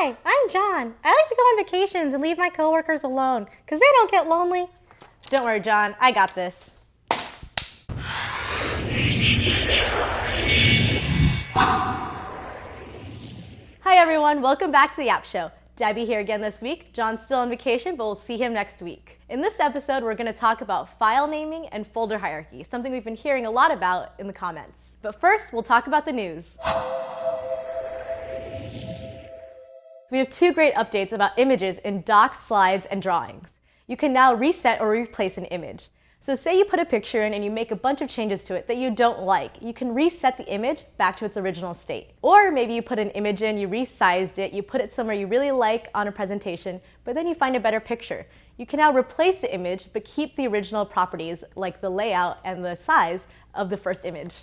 Hi, I'm John. I like to go on vacations and leave my coworkers alone because they don't get lonely. Don't worry, John. I got this. Hi, everyone. Welcome back to the App Show. Debbie here again this week. John's still on vacation, but we'll see him next week. In this episode, we're going to talk about file naming and folder hierarchy, something we've been hearing a lot about in the comments. But first, we'll talk about the news. We have two great updates about images in docs, slides, and drawings. You can now reset or replace an image. So say you put a picture in and you make a bunch of changes to it that you don't like. You can reset the image back to its original state. Or maybe you put an image in, you resized it, you put it somewhere you really like on a presentation, but then you find a better picture. You can now replace the image, but keep the original properties like the layout and the size of the first image.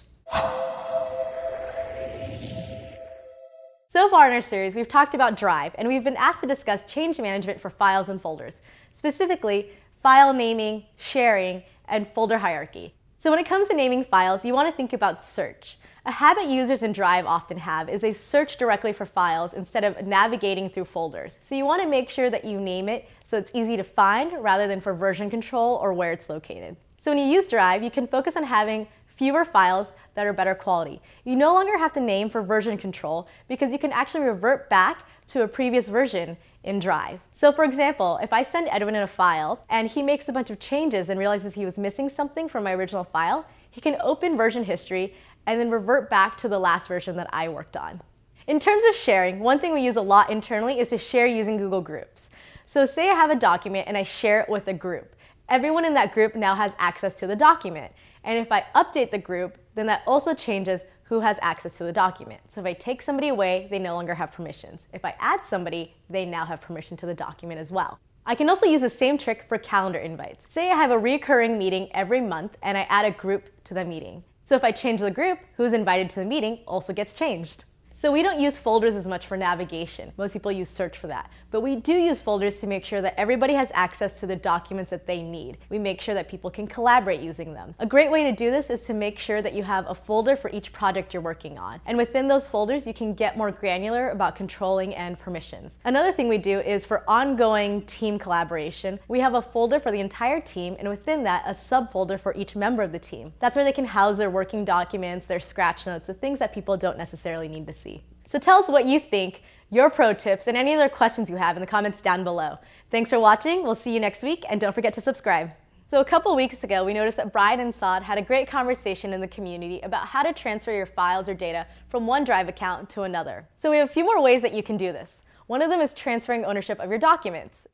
So far in our series, we've talked about Drive, and we've been asked to discuss change management for files and folders, specifically file naming, sharing, and folder hierarchy. So when it comes to naming files, you want to think about search. A habit users in Drive often have is they search directly for files instead of navigating through folders. So you want to make sure that you name it so it's easy to find rather than for version control or where it's located. So when you use Drive, you can focus on having fewer files that are better quality. You no longer have to name for version control because you can actually revert back to a previous version in Drive. So for example, if I send Edwin in a file and he makes a bunch of changes and realizes he was missing something from my original file, he can open version history and then revert back to the last version that I worked on. In terms of sharing, one thing we use a lot internally is to share using Google Groups. So say I have a document and I share it with a group. Everyone in that group now has access to the document. And if I update the group, then that also changes who has access to the document. So if I take somebody away, they no longer have permissions. If I add somebody, they now have permission to the document as well. I can also use the same trick for calendar invites. Say I have a recurring meeting every month and I add a group to the meeting. So if I change the group, who's invited to the meeting also gets changed. So we don't use folders as much for navigation. Most people use search for that. But we do use folders to make sure that everybody has access to the documents that they need. We make sure that people can collaborate using them. A great way to do this is to make sure that you have a folder for each project you're working on. And within those folders, you can get more granular about controlling and permissions. Another thing we do is for ongoing team collaboration, we have a folder for the entire team, and within that, a subfolder for each member of the team. That's where they can house their working documents, their scratch notes, the things that people don't necessarily need to see. So tell us what you think, your pro tips, and any other questions you have in the comments down below. Thanks for watching. We'll see you next week, and don't forget to subscribe. So a couple weeks ago, we noticed that Brian and Saad had a great conversation in the community about how to transfer your files or data from one Drive account to another. So we have a few more ways that you can do this. One of them is transferring ownership of your documents.